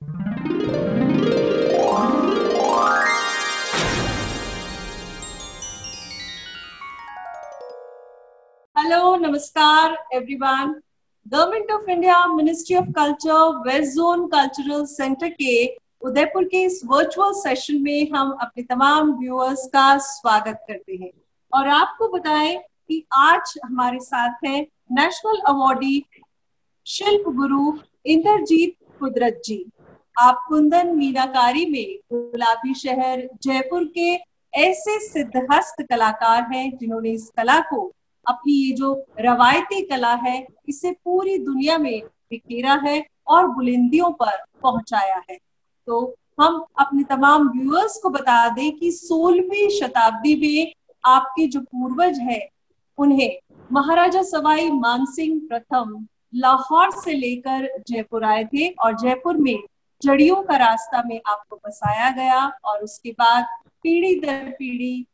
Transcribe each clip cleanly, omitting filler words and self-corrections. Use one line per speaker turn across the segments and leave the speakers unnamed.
Hello, नमस्कार everyone. Government of India, ministry of culture, west zone cultural centre के उदयपुर के इस वर्चुअल सेशन में हम अपने तमाम व्यूअर्स का स्वागत करते हैं और आपको बताएं कि आज हमारे साथ हैं नेशनल अवॉर्डी शिल्प गुरु इंद्रजीत कुदरत जी। आप कुंदन मीनाकारी में गुलाबी शहर जयपुर के ऐसे सिद्धहस्त कलाकार हैं जिन्होंने इस कला को, अपनी ये जो रवायती कला है, इसे पूरी दुनिया में बिखेरा है और बुलंदियों पर पहुंचाया है। तो हम अपने तमाम व्यूअर्स को बता दें कि 16वीं शताब्दी में आपके जो पूर्वज हैं, उन्हें महाराजा सवाई मानसिंह प्रथम लाहौर से लेकर जयपुर आए थे और जयपुर में जड़ियों का रास्ता में आपको बसाया गया और उसके बाद पीढ़ी दर पीढ़ी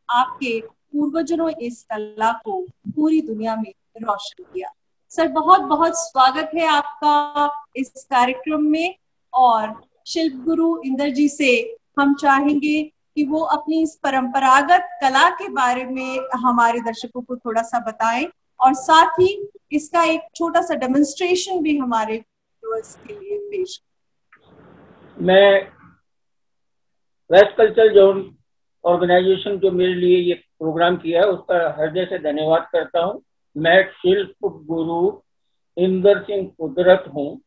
आपके पूर्वजों ने इस कला को पूरी दुनिया में रोशन किया। सर, बहुत बहुत स्वागत है आपका इस कार्यक्रम में। और शिल्प गुरु इंद्र जी से हम चाहेंगे कि वो अपनी इस परंपरागत कला के बारे में हमारे दर्शकों को थोड़ा सा बताएं और साथ ही इसका एक छोटा सा डेमोन्स्ट्रेशन भी हमारे व्यूअर्स के लिए पेश करें।
मैं वेस्ट कल्चरल जोन ऑर्गेनाइजेशन जो मेरे लिए ये प्रोग्राम किया है उसका हृदय से धन्यवाद करता हूँ। मैं शिल्प गुरु इंदर सिंह कुदरत हूँ।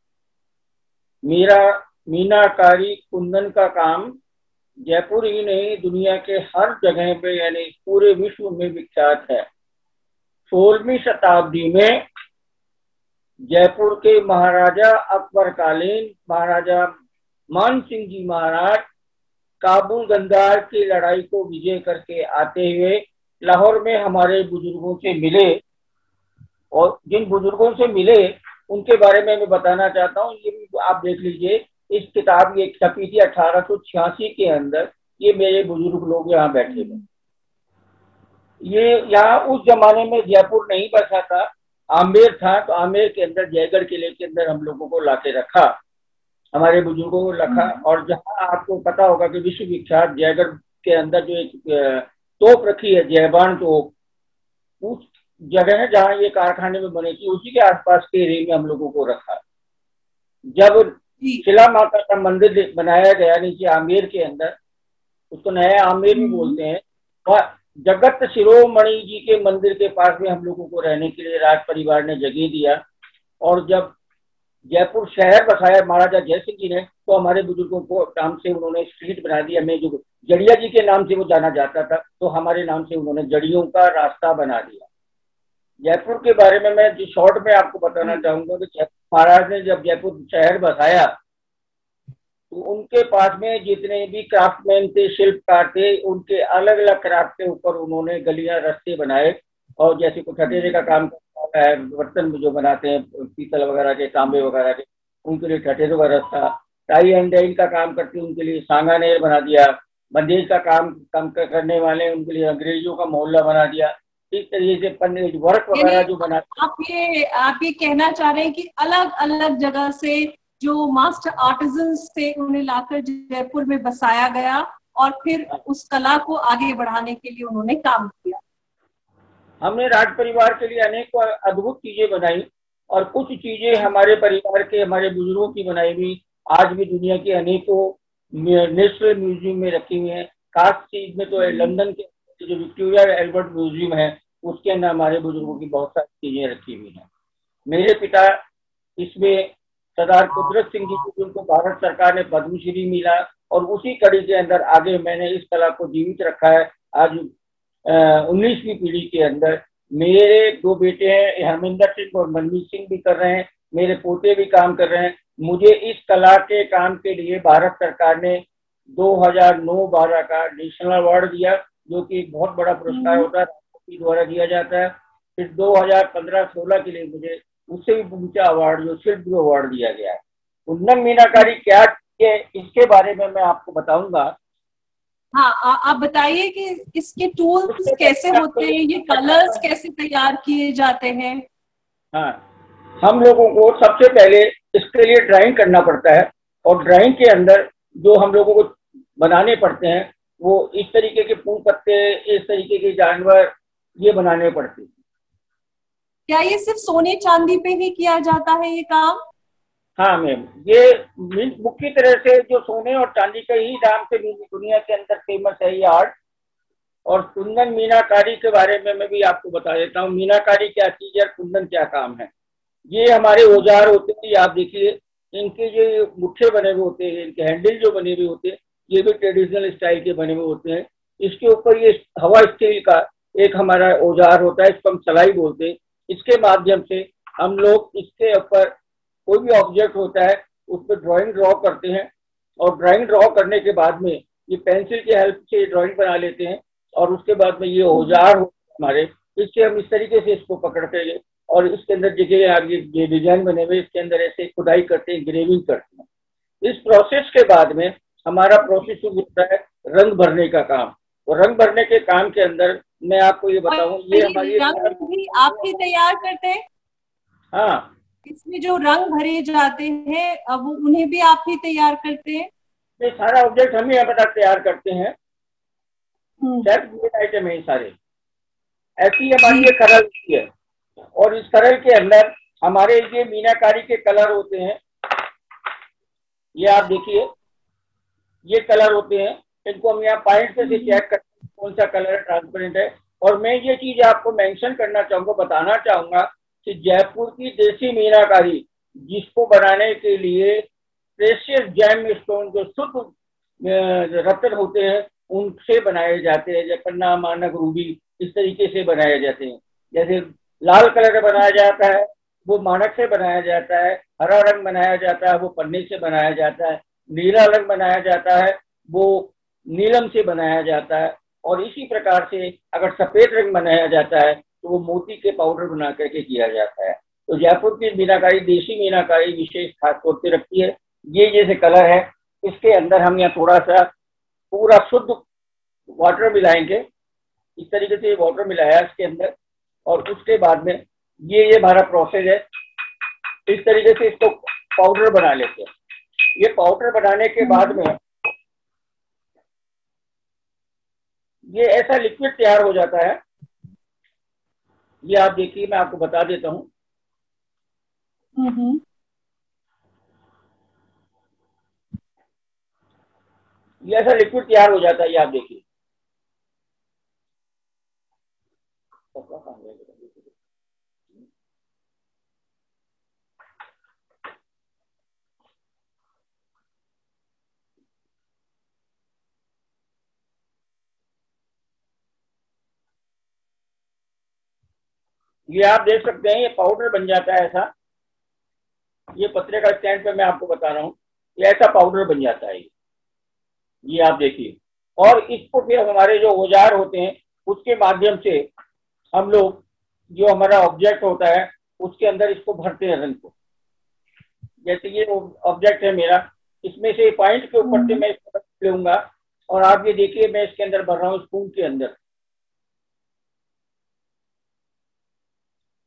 मेरा मीनाकारी कुंदन का काम जयपुर ही नहीं, दुनिया के हर जगह पे यानी पूरे विश्व में विख्यात है। 16वीं शताब्दी में जयपुर के महाराजा अकबर कालीन महाराजा मान सिंह जी महाराज काबुल गंदार की लड़ाई को विजय करके आते हुए लाहौर में हमारे बुजुर्गों से मिले और जिन बुजुर्गों से मिले उनके बारे में मैं बताना चाहता हूँ। ये भी आप देख लीजिए, इस किताब ये छपी थी 1886 के अंदर। ये मेरे बुजुर्ग लोग यहाँ बैठे हुए। ये यहाँ उस जमाने में जयपुर नहीं बसा था, आमेर था। तो आमेर के अंदर जयगढ़ किले के अंदर हम लोगों को लाके रखा, हमारे बुजुर्गों को रखा। और जहाँ आपको पता होगा कि विश्व विख्यात जयगढ़ के अंदर जो एक तोप रखी है, जयबान तोप, उस जगह है जहाँ ये कारखाने में बनी थी, उसी के आसपास के एरिया में हम लोगों को रखा। जब शिला माता का मंदिर बनाया गया नीचे आमेर के अंदर, उसको नया आमेर भी बोलते हैं, वह जगत शिरोमणि जी के मंदिर के पास में हम लोगों को रहने के लिए राज परिवार ने जगह दिया। और जब जयपुर शहर बसाया महाराजा जय सिंह जी ने, तो हमारे बुजुर्गों को नाम से उन्होंने स्ट्रीट बना दिया। मैं जो जड़िया जी के नाम से वो जाना जाता था, तो हमारे नाम से उन्होंने जड़ियों का रास्ता बना दिया। जयपुर के बारे में मैं जो शॉर्ट में आपको बताना चाहूंगा कि जयपुर महाराज ने जब जयपुर शहर बसाया तो उनके पास में जितने भी क्राफ्टमैन थे, शिल्पकार थे, उनके अलग अलग क्राफ्ट के ऊपर उन्होंने गलियां रास्ते बनाए। और जैसे कुछ ठठेरे का काम करता है, बर्तन जो बनाते हैं पीतल वगैरह के, तांबे वगैरह के, उनके लिए ठठेरों का रास्ता। टाई एंड डाई का काम करते हैं उनके लिए सांगानेर बना दिया। बंदेज का काम करने वाले उनके लिए अंग्रेजों का मोहल्ला बना दिया। इस तरीके से पंडित वर्क वगैरह जो बनाते।
आप ये कहना चाह रहे हैं कि अलग अलग जगह से जो मास्टर आर्टिजन्स थे उन्हें लाकर जयपुर में बसाया गया और फिर उस कला को आगे बढ़ाने के लिए उन्होंने काम किया।
हमने राज परिवार के लिए अनेक अद्भुत चीजें बनाई और कुछ चीजें हमारे परिवार के, हमारे बुजुर्गों की बनाई हुई आज भी दुनिया के अनेकों नेशनल म्यूजियम में रखी हुई है। खास चीज में तो लंदन के जो विक्टोरिया एल्बर्ट म्यूजियम है, उसके अंदर हमारे बुजुर्गों की बहुत सारी चीजें रखी हुई हैं। मेरे पिता इसमें सरदार कुदरत सिंह जी को, उनको भारत सरकार ने पद्मश्री मिला और उसी कड़ी के अंदर आगे मैंने इस कला को जीवित रखा है। आज 19वीं पीढ़ी के अंदर मेरे 2 बेटे हैं, हरमिंदर सिंह और मनमीत सिंह भी कर रहे हैं, मेरे पोते भी काम कर रहे हैं। मुझे इस कला के काम के लिए भारत सरकार ने 2009-12 का नेशनल अवार्ड दिया, जो कि एक बहुत बड़ा पुरस्कार होता है, राष्ट्रपति द्वारा दिया जाता है। फिर 2015-16 के लिए मुझे उससे भी ऊंचा अवार्ड जो शिल्प गुरु अवार्ड दिया गया है। कुंदन मीनाकारी क्या है, इसके बारे में मैं आपको बताऊंगा।
हाँ, आप बताइए कि इसके टूल्स कैसे होते हैं, ये कलर्स कैसे तैयार किए जाते हैं।
हाँ, हम लोगों को सबसे पहले इसके लिए ड्राइंग करना पड़ता है। और ड्राइंग के अंदर जो हम लोगों को बनाने पड़ते हैं वो इस तरीके के फूल पत्ते, इस तरीके के जानवर ये बनाने पड़ते हैं।
क्या ये सिर्फ सोने चांदी पे ही किया जाता है ये काम?
हाँ मैम, ये मुख्य तरह से जो सोने और चांदी का ही नाम से दुनिया के अंदर फेमस है ये आर्ट। और कुंदन मीनाकारी के बारे में मैं भी आपको बता देता हूँ, मीनाकारी क्या चीज है, कुंदन क्या काम है। ये हमारे औजार होते हैं, आप देखिए इनके जो मुट्ठे बने हुए होते हैं, इनके हैंडल जो बने हुए होते हैं ये भी ट्रेडिशनल स्टाइल के बने हुए होते हैं। इसके ऊपर ये हवा स्टील का एक हमारा औजार होता है, इसको हम सलाई बोलते हैं। इसके माध्यम से हम लोग इसके ऊपर कोई भी ऑब्जेक्ट होता है उस पर ड्राइंग ड्रॉ करते हैं, और ड्राइंग ड्रॉ करने के बाद में ये पेंसिल की हेल्प से ड्राइंग बना लेते हैं। और उसके बाद में ये औजार हमारे, इससे हम इस तरीके से इसको पकड़ते हैं और इसके अंदर जगह आगे ये डिजाइन बने हुए इसके अंदर ऐसे खुदाई करते हैं, ग्रेविंग करते हैं। इस प्रोसेस के बाद में हमारा प्रोसेस होता है रंग भरने का काम। और रंग भरने के काम के अंदर मैं आपको ये बताऊं, ये हमारी
रंग भी आप ही तैयार करते हैं?
हाँ,
इसमें जो रंग भरे जाते हैं अब उन्हें भी आप ही तैयार करते हैं?
ये सारा ऑब्जेक्ट हम ही अपना तैयार करते हैं, सेल्फ मेड आइटम है ये सारे। ऐसी हमारी ये कलर होती है, और इस कलर के अंदर हमारे ये मीनाकारी के कलर होते हैं। ये आप देखिए ये कलर होते हैं, इनको हम यहाँ पॉइंट से चेक करते हैं कौन सा कलर ट्रांसपेरेंट है। और मैं ये चीज आपको मेंशन करना चाहूंगा, बताना चाहूंगा कि जयपुर की देसी मीनाकारी जिसको बनाने के लिए प्रेशियस जेम स्टोन जो शुद्ध रत्न होते हैं उनसे बनाए जाते हैं, जैसे पन्ना, मानक, रूबी, इस तरीके से बनाए जाते हैं। जैसे लाल कलर बनाया जाता है वो मानक से बनाया जाता है, हरा रंग बनाया जाता है वो पन्ने से बनाया जाता है, नीला रंग बनाया जाता है वो नीलम से बनाया जाता है। और इसी प्रकार से अगर सफेद रंग बनाया जाता है तो वो मोती के पाउडर बना करके किया जाता है। तो जयपुर की मीनाकारी, देसी मीनाकारी विशेष खास तौर पे रखती है। ये जैसे कलर है इसके अंदर हम यहाँ थोड़ा सा पूरा शुद्ध वाटर मिलाएंगे, इस तरीके से वाटर मिलाया इसके अंदर। और उसके बाद में ये हमारा प्रोसेस है, इस तरीके से इसको पाउडर बना लेते हैं। ये पाउडर बनाने के बाद में ये ऐसा लिक्विड तैयार हो जाता है। ये आप देखिए मैं आपको बता देता हूँ। ये ऐसा लिक्विड तैयार हो जाता है, ये आप देखिए। ये आप देख सकते हैं ये पाउडर बन जाता है ऐसा। ये पतरे का स्टैंड पे मैं आपको बता रहा हूँ, ये ऐसा पाउडर बन जाता है ये आप देखिए। और इसको फिर हमारे जो औजार होते हैं उसके माध्यम से हम लोग जो हमारा ऑब्जेक्ट होता है उसके अंदर इसको भरते हैं रंग को। जैसे ये ऑब्जेक्ट है मेरा, इसमें से पॉइंट के ऊपर से मैं इसको लूंगा और आप ये देखिए मैं इसके अंदर भर रहा हूँ स्पून के अंदर।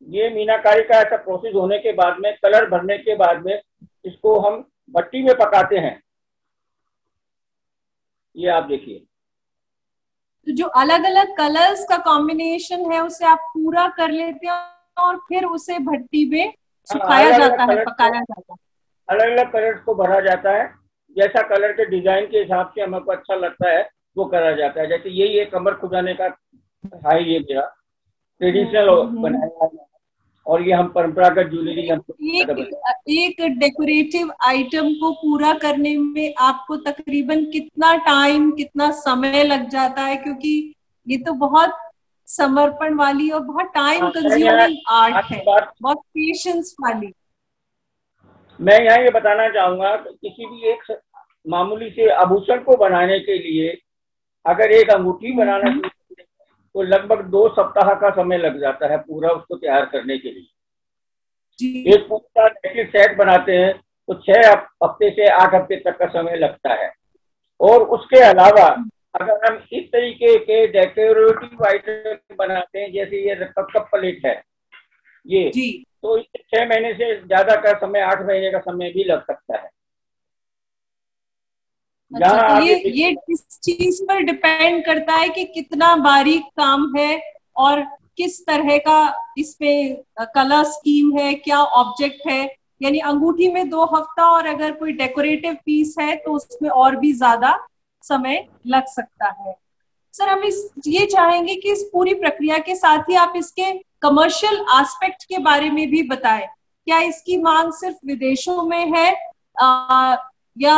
ये मीनाकारी का ऐसा प्रोसेस होने के बाद में, कलर भरने के बाद में इसको हम भट्टी में पकाते हैं। ये आप देखिए
तो जो अलग अलग कलर्स का कॉम्बिनेशन है उसे आप पूरा कर लेते हैं और फिर उसे भट्टी में सुखाया जाता है, पकाया जाता है।
अलग अलग कलर्स को भरा जाता है, जैसा कलर के डिजाइन के हिसाब से हमको अच्छा लगता है वो करा जाता है। जैसे ये कमर खुदाने का है, ये मेरा ट्रेडिशनल बनाया है और ये हम परंपरागत ज्वेलरी
एक डेकोरेटिव आइटम को पूरा करने में आपको तकरीबन कितना टाइम, कितना समय लग जाता है? क्योंकि ये तो बहुत समर्पण वाली और बहुत टाइम कंज्यूमिंग आर्ट है, बहुत पेशेंस वाली।
मैं यहाँ ये बताना चाहूंगा किसी भी एक मामूली से आभूषण को बनाने के लिए अगर एक अंगूठी बनाना तो लगभग 2 सप्ताह का समय लग जाता है पूरा उसको तैयार करने के लिए। एक पूरा नेकलेस सेट बनाते हैं तो 6 हफ्ते से 8 हफ्ते तक का समय लगता है। और उसके अलावा अगर हम इस तरीके के डेकोरेटिव आइटम बनाते हैं जैसे ये कप प्लेट है ये, तो 6 महीने से ज्यादा का समय, 8 महीने का समय भी लग सकता है।
अच्छा, तो
आप
ये इस चीज पर डिपेंड करता है कि कितना बारीक काम है और किस तरह का इसमें कलर स्कीम है, क्या ऑब्जेक्ट है। यानी अंगूठी में 2 हफ्ता, और अगर कोई डेकोरेटिव पीस है तो उसमें और भी ज्यादा समय लग सकता है। सर, हम ये चाहेंगे कि इस पूरी प्रक्रिया के साथ ही आप इसके कमर्शियल एस्पेक्ट के बारे में भी बताएं। क्या इसकी मांग सिर्फ विदेशों में है, या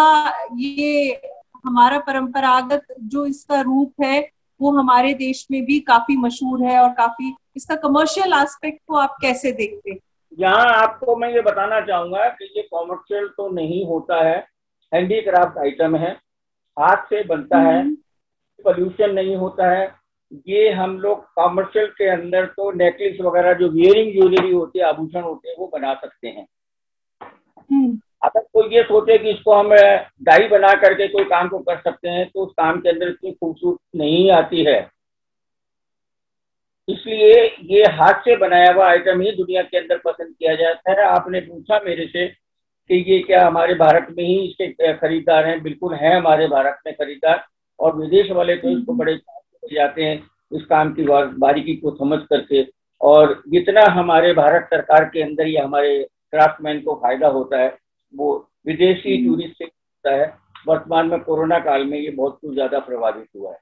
ये हमारा परंपरागत जो इसका रूप है वो हमारे देश में भी काफी मशहूर है, और काफी इसका कमर्शियल एस्पेक्ट को आप कैसे देखते हैं?
यहाँ आपको मैं ये बताना चाहूंगा कि ये कॉमर्शियल तो नहीं होता है, हैंडीक्राफ्ट आइटम है, हाथ से बनता है, पोल्यूशन नहीं होता है। ये हम लोग कॉमर्शियल के अंदर तो नेकलेस वगैरह जो वियरिंग ज्वेलरी होती है, आभूषण होते हैं, वो बना सकते हैं। अगर कोई ये सोचे कि इसको हम डाई बना करके कोई काम को कर सकते हैं, तो उस काम के अंदर इतनी खूबसूरती नहीं आती है। इसलिए ये हाथ से बनाया हुआ आइटम ही दुनिया के अंदर पसंद किया जाता है। आपने पूछा मेरे से कि ये क्या हमारे भारत में ही इसके खरीदार हैं? बिल्कुल है हमारे भारत में खरीदार, और विदेश वाले तो इसको बड़े जाते हैं इस काम की बारीकी को समझ करके। और जितना हमारे भारत सरकार के अंदर या हमारे क्राफ्टमैन को फायदा होता है, वो विदेशी टूरिस्ट से होता है। वर्तमान में कोरोना काल में ये बहुत कुछ ज्यादा प्रभावित हुआ है।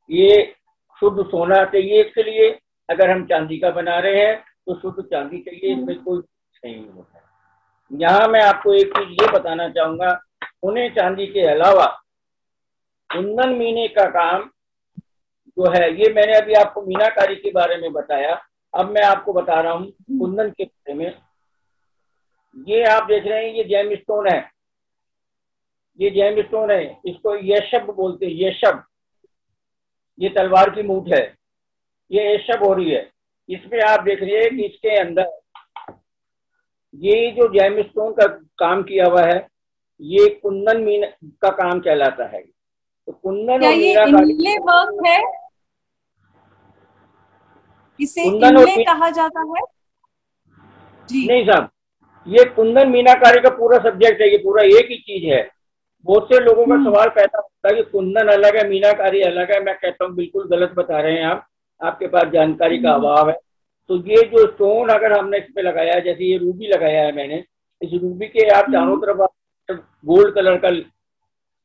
ये शुद्ध सोना चाहिए इसके लिए, अगर हम चांदी का बना रहे हैं तो शुद्ध चांदी चाहिए, इसमें कोई नहीं होता है। यहाँ मैं आपको एक चीज ये बताना चाहूंगा, सोने चांदी के अलावा कुंदन मीने का काम जो है, ये मैंने अभी आपको मीनाकारी के बारे में बताया, अब मैं आपको बता रहा हूँ कुंदन के बारे में। ये आप देख रहे हैं, ये जेम स्टोन है, ये जेम स्टोन है, इसको येशब बोलते हैं, येशब। ये तलवार की मूठ है, ये येशब हो रही है। इसमें आप देख रही है कि इसके अंदर ये जो जेम स्टोन का काम किया हुआ है, ये कुंदन मीना का काम कहलाता है। तो कुंदन
क्या
और
ये
मीनाकारी,
इनले वर्क है? इसे
कुंदन और
इनले कहा जाता है जी?
नहीं साहब, ये कुंदन मीनाकारी का पूरा सब्जेक्ट है, ये पूरा एक ही चीज है। बहुत से लोगों का सवाल पैदा होता है कि कुंदन अलग है, मीनाकारी अलग है। मैं कहता हूँ बिल्कुल गलत बता रहे हैं आप, आपके पास जानकारी का अभाव है। तो ये जो स्टोन अगर हमने इस पे लगाया है, जैसे ये रूबी लगाया है मैंने, इस रूबी के आप चारों तरफ गोल्ड कलर का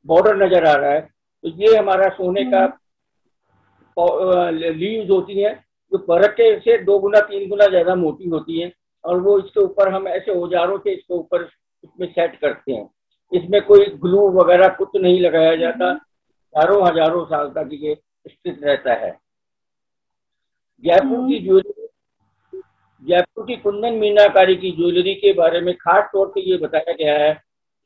बॉर्डर नजर आ रहा है, तो ये हमारा सोने का लीव्स होती हैं, जो परख के से 2 गुना 3 गुना ज्यादा मोटी होती हैं, और वो इसके ऊपर हम ऐसे औजारों से इसके ऊपर इसमें सेट करते हैं। इसमें कोई ग्लू वगैरह कुछ नहीं लगाया जाता, हजारों हजारों साल तक ये स्थित रहता है। जयपुर की ज्वेलरी, जयपुर की कुंदन मीनाकारी की ज्वेलरी के बारे में खास तौर पे ये बताया गया है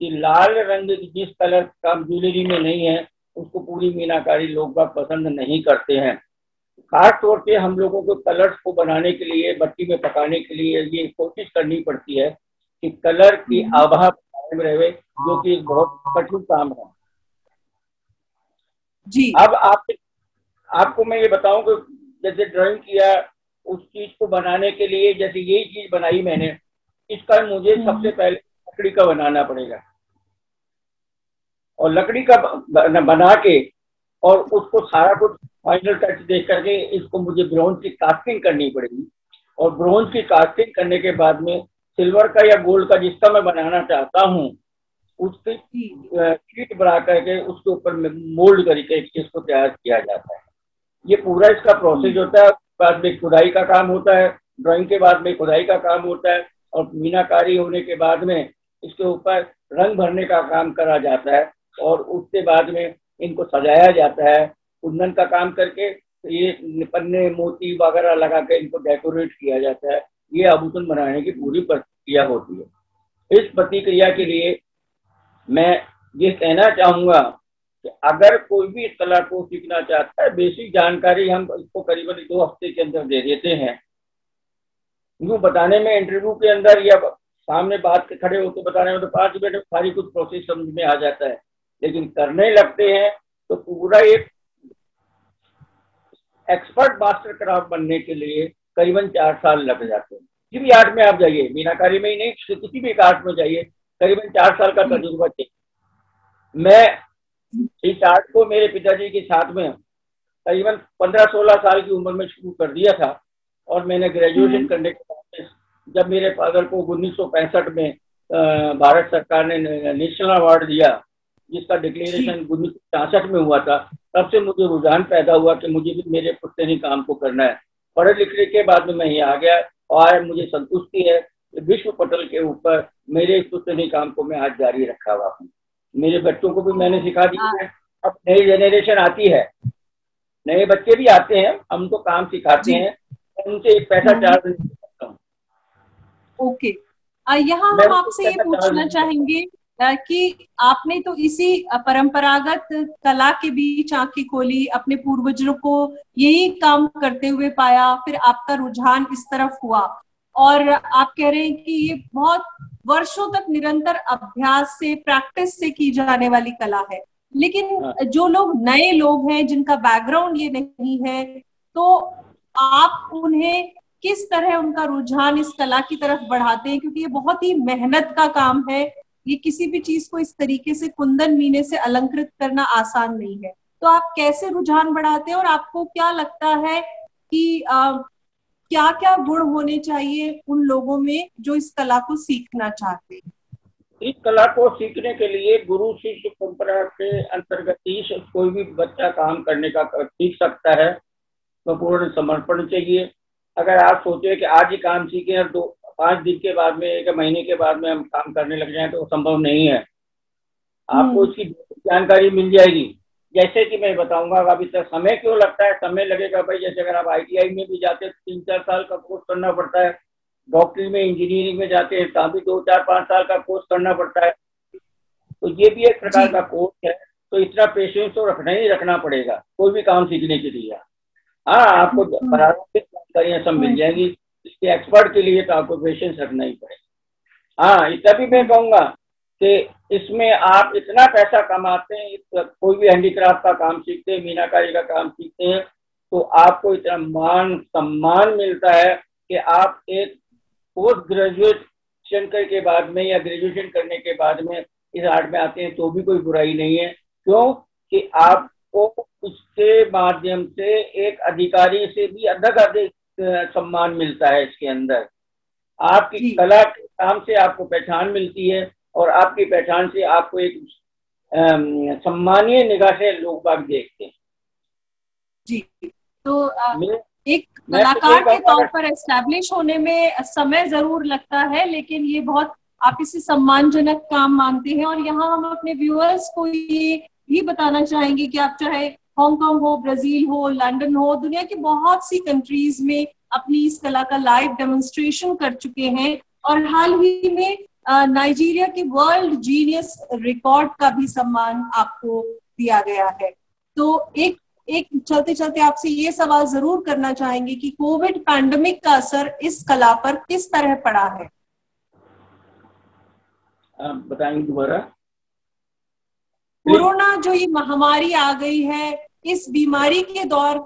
कि लाल रंग जिस कलर का ज्वेलरी में नहीं है, उसको पूरी मीनाकारी लोग बाग पसंद नहीं करते हैं। खास तौर पे हम लोगों को कलर्स को बनाने के लिए, भट्टी में पकाने के लिए ये कोशिश करनी पड़ती है कि कलर की आभा कायम रहे, जो कि बहुत कठिन काम है
जी।
अब आपको मैं ये बताऊं कि जैसे ड्राइंग किया, उस चीज को बनाने के लिए, जैसे यही चीज बनाई मैंने, इसका मुझे सबसे पहले लकड़ी का बनाना पड़ेगा, और लकड़ी का बना के और उसको सारा कुछ फाइनल टच दे करके इसको मुझे ब्रोंज की कास्टिंग करनी पड़ेगी। और ब्रोंज की कास्टिंग करने के बाद में सिल्वर का या गोल्ड का जिसका मैं बनाना चाहता हूँ, उसकी शीट बना करके उसके ऊपर मोल्ड करके इसको तैयार किया जाता है। ये पूरा इसका प्रोसेस होता है। बाद में खुदाई का काम होता है, ड्राइंग के बाद में खुदाई का काम होता है, और मीनाकारी होने के बाद में इसके ऊपर रंग भरने का काम करा जाता है, और उसके बाद में इनको सजाया जाता है कुंदन का काम करके। ये पन्ने मोती वगैरह लगा के इनको डेकोरेट किया जाता है। ये आभूषण बनाने की पूरी प्रक्रिया होती है। इस प्रतिक्रिया के लिए मैं ये कहना चाहूंगा कि अगर कोई भी इस कला को सीखना चाहता है, बेसिक जानकारी हम इसको करीबन 2 हफ्ते के अंदर दे देते हैं। यूँ बताने में, इंटरव्यू के अंदर या सामने बात के खड़े होकर बताने में तो 5 मिनट में सारी कुछ प्रोसेस समझ में आ जाता है, लेकिन करने लगते हैं तो पूरा एक एक्सपर्ट मास्टर क्राफ्ट बनने के लिए करीबन 4 साल लग जाते हैं। किसी भी आर्ट में आप जाइए, मीनाकारी में ही नहीं, किसी भी आर्ट में जाइए, करीबन 4 साल का तजुर्बा चाहिए। मैं इस आर्ट को मेरे पिताजी के साथ में करीबन 15-16 साल की उम्र में शुरू कर दिया था। और मैंने ग्रेजुएशन करने के बाद जब मेरे फादर को 1965 में भारत सरकार ने नेशनल अवार्ड दिया, जिसका डिक्लेरेशन 1966 में हुआ था, तब से मुझे रुझान पैदा हुआ कि मुझे भी मेरे पुश्तैनी काम को करना है। पढ़े लिखने के बाद में मैं यहाँ आ गया और आज मुझे संतुष्टि है कि विश्व पटल के ऊपर मेरे पुश्तैनी काम को मैं आज जारी रखा हुआ हूँ। मेरे बच्चों को भी मैंने सिखा दिया है। अब नई जेनरेशन आती है, नए बच्चे भी आते हैं, हम उनको काम सिखाते हैं, उनसे एक पैसा चार्ज नहीं करता हूँ।
ओके, यहाँ हम आपसे ये पूछना चाहेंगे कि आपने तो इसी परंपरागत कला के बीच आंखें खोली, अपने पूर्वजों को यही काम करते हुए पाया, फिर आपका रुझान इस तरफ हुआ और आप कह रहे हैं कि ये बहुत वर्षों तक निरंतर अभ्यास से, प्रैक्टिस से की जाने वाली कला है। लेकिन जो लोग नए लोग हैं, जिनका बैकग्राउंड ये नहीं है, तो आप उन्हें किस तरह उनका रुझान इस कला की तरफ बढ़ाते हैं? क्योंकि ये बहुत ही मेहनत का काम है, ये किसी भी चीज को इस तरीके से कुंदन मीने से अलंकृत करना आसान नहीं है। तो आप कैसे रुझान बढ़ाते हैं और आपको क्या लगता है कि क्या क्या गुण होने चाहिए उन लोगों में जो इस कला को सीखना चाहते हैं?
इस कला को सीखने के लिए गुरु शिष्य परंपरा के अंतर्गत ही कोई भी बच्चा काम करने का सीख सकता है, तो पूर्ण समर्पण चाहिए। अगर आप सोचे कि आज ही काम सीखें और 5 दिन के बाद में, 1 महीने के बाद में हम काम करने लग जाएं, तो संभव नहीं है। आपको इसकी जानकारी मिल जाएगी। जैसे कि मैं बताऊंगा, अभी तक समय क्यों लगता है, समय लगेगा भाई। जैसे अगर आप ITI में भी जाते हैं 3-4 साल का कोर्स करना पड़ता है, डॉक्टरी में, इंजीनियरिंग में जाते हैं तभी 2-4-5 साल का कोर्स करना पड़ता है। तो ये भी एक प्रकार का कोर्स है। तो इतना पेशेंस तो रखना ही रखना पड़ेगा कोई भी काम सीखने के लिए। हाँ, आपको प्रारंभिक जानकारियां सब मिल जाएंगी, इसके एक्सपर्ट के लिए तो आपको पेशेंस रखना ही पड़ेगा। हाँ, इतना भी मैं कहूँगा कि इसमें आप इतना पैसा कमाते हैं, कोई भी हैंडीक्राफ्ट का काम सीखते हैं, मीनाकारी का काम सीखते हैं, तो आपको इतना मान सम्मान मिलता है कि आप एक पोस्ट ग्रेजुएशन के बाद में या ग्रेजुएशन करने के बाद में इस आर्ट में आते हैं तो भी कोई बुराई नहीं है। क्यों कि आपको उसके माध्यम से एक अधिकारी से भी अधिक सम्मान मिलता है। इसके अंदर आपकी कला के काम से आपको पहचान मिलती है और आपकी पहचान से आपको एक सम्मानीय निगाह से लोग बाग देखते हैं।
जी, तो एक कलाकार के तौर पर एस्टैब्लिश होने में समय जरूर लगता है, लेकिन ये बहुत आप इसे सम्मानजनक काम मानते हैं। और यहाँ हम अपने व्यूअर्स को ये बताना चाहेंगे कि आप चाहे हांगकांग हो, ब्राजील हो, लंदन हो, दुनिया की बहुत सी कंट्रीज में अपनी इस कला का लाइव डेमोन्स्ट्रेशन कर चुके हैं और हाल ही में नाइजीरिया के वर्ल्ड जीनियस रिकॉर्ड का भी सम्मान आपको दिया गया है। तो एक चलते चलते आपसे ये सवाल जरूर करना चाहेंगे कि कोविड पैंडेमिक का असर इस कला पर किस तरह पड़ा है?
बताएंगे दोबारा।
कोरोना जो ये महामारी आ गई है, इस बीमारी के दौर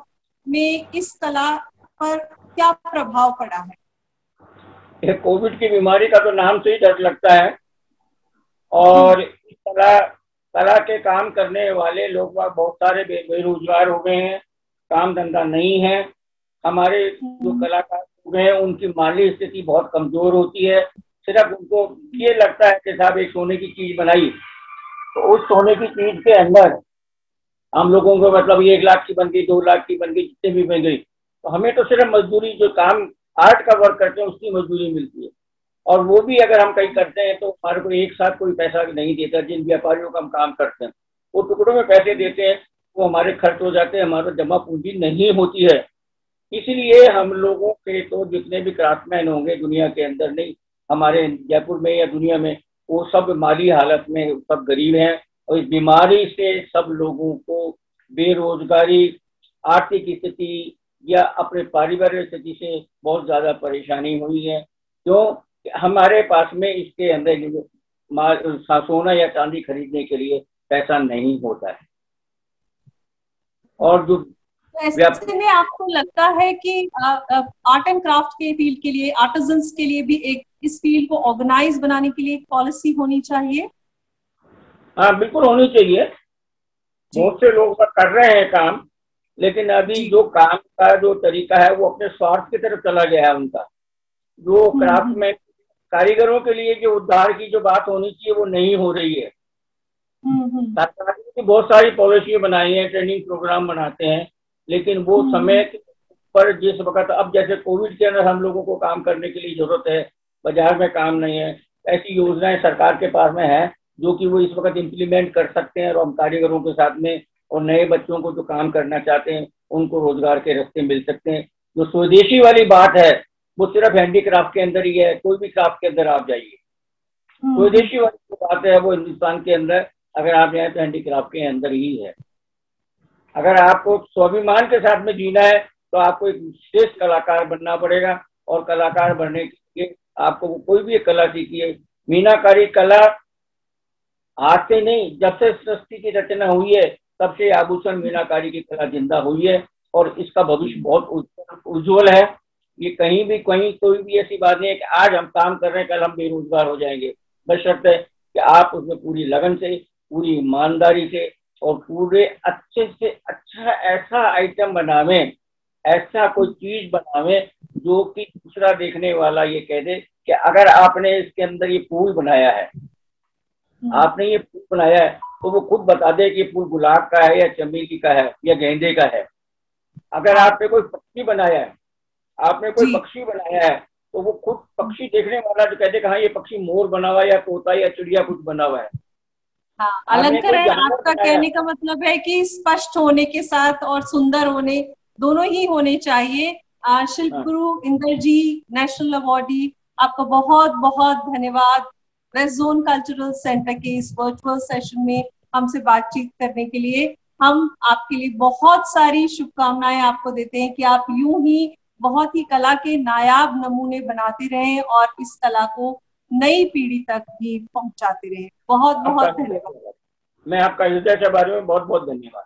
में इस कला पर क्या प्रभाव पड़ा है?
कोविड की बीमारी का तो नाम से ही डर लगता है और इस कला के काम करने वाले लोग बहुत सारे बेरोजगार हो गए हैं, काम धंधा नहीं है। हमारे जो कलाकार हो गए हैं उनकी माली स्थिति बहुत कमजोर होती है। सिर्फ उनको ये लगता है कि साहब एक सोने की चीज बनाई, तो उस सोने की चीज के अंदर हम लोगों को मतलब 1 लाख की बन गई, 2 लाख की बन गई, जितने भी बन गई, तो हमें तो सिर्फ मजदूरी, जो काम आर्ट का वर्क करते हैं उसकी मजदूरी मिलती है। और वो भी अगर हम कहीं करते हैं तो हमारे को एक साथ कोई पैसा नहीं देता। जिन व्यापारियों का हम काम करते हैं वो टुकड़ों में पैसे देते हैं, वो हमारे खर्च हो जाते हैं, हमारा जमा पूंजी नहीं होती है। इसलिए हम लोगों के तो जितने भी क्राफ्टमैन होंगे दुनिया के अंदर, नहीं हमारे जयपुर में या दुनिया में, वो सब माली हालत में सब गरीब हैं। और इस बीमारी से सब लोगों को बेरोजगारी, आर्थिक स्थिति या अपने पारिवारिक स्थिति से बहुत ज्यादा परेशानी हुई है। क्यों? हमारे पास में इसके अंदर सोना या चांदी खरीदने के लिए पैसा नहीं होता है। और जो
ऐसे में आपको लगता है कि आर्ट एंड क्राफ्ट के फील्ड के लिए, आर्टिजन्स के लिए भी एक इस फील्ड को ऑर्गेनाइज बनाने के लिए एक पॉलिसी होनी चाहिए?
हाँ, बिल्कुल होनी चाहिए। बहुत से लोग कर रहे हैं काम, लेकिन अभी जो काम का जो तरीका है वो अपने स्वार्थ की तरफ चला गया है उनका। जो क्राफ्ट में कारीगरों के लिए जो उद्धार की जो बात होनी चाहिए वो नहीं हो रही है। सरकार ने बहुत सारी पॉलिसी बनाई है, ट्रेनिंग प्रोग्राम बनाते हैं, लेकिन वो समय पर जिस वक्त, अब जैसे कोविड के अंदर हम लोगों को काम करने के लिए जरूरत है, बाजार में काम नहीं है, ऐसी योजनाएं सरकार के पास में है जो कि वो इस वक्त इम्प्लीमेंट कर सकते हैं और हम कारीगरों के साथ में, और नए बच्चों को जो काम करना चाहते हैं उनको रोजगार के रास्ते मिल सकते हैं। जो स्वदेशी वाली बात है वो सिर्फ हैंडीक्राफ्ट के अंदर ही है, कोई भी क्राफ्ट के अंदर आप जाइए, स्वदेशी वाली जो बात है वो हिंदुस्तान के अंदर अगर आप जाए तो हैंडीक्राफ्ट के अंदर ही है। अगर आपको स्वाभिमान के साथ में जीना है तो आपको एक श्रेष्ठ कलाकार बनना पड़ेगा, और कलाकार बनने के लिए आपको कोई भी एक कला सीखिए। मीनाकारी कला आज से नहीं, जब से सृष्टि की रचना हुई है तब से आभूषण मीनाकारी की कला जिंदा हुई है, और इसका भविष्य बहुत उज्जवल है। ये कहीं भी कोई भी ऐसी बात नहीं है कि आज हम काम कर रहे हैं कल हम बेरोजगार हो जाएंगे, बशर्ते कि आप उसमें पूरी लगन से, पूरी ईमानदारी से और पूरे अच्छे से अच्छा ऐसा आइटम बनावें, ऐसा कोई चीज बनावें जो कि दूसरा देखने वाला ये कह दे कि अगर आपने इसके अंदर ये फूल बनाया है, आपने ये फूल बनाया है, तो वो खुद बता दे कि फूल गुलाब का है या चमेली का है या गेंदे का है। अगर आपने कोई पक्षी बनाया है, आपने कोई पक्षी बनाया है, तो वो खुद पक्षी देखने वाला जो कहते हाँ ये पक्षी मोर बना हुआ है या तोता या चिड़िया कुछ बना हुआ है।
हाँ, अलंकरण आपका कहने का मतलब है कि स्पष्ट होने के साथ और सुंदर होने दोनों ही होने चाहिए। शिल्प गुरु इंदर जी, नेशनल अवार्डी, आपका बहुत बहुत धन्यवाद वेस्ट जोन कल्चरल सेंटर के इस वर्चुअल सेशन में हमसे बातचीत करने के लिए। हम आपके लिए बहुत सारी शुभकामनाएं आपको देते हैं कि आप यूं ही बहुत ही कला के नायाब नमूने बनाते रहें और इस कला को नई पीढ़ी तक भी पहुंचाते रहे। बहुत बहुत धन्यवाद।
मैं आपका हृदय से बारे में बहुत बहुत धन्यवाद।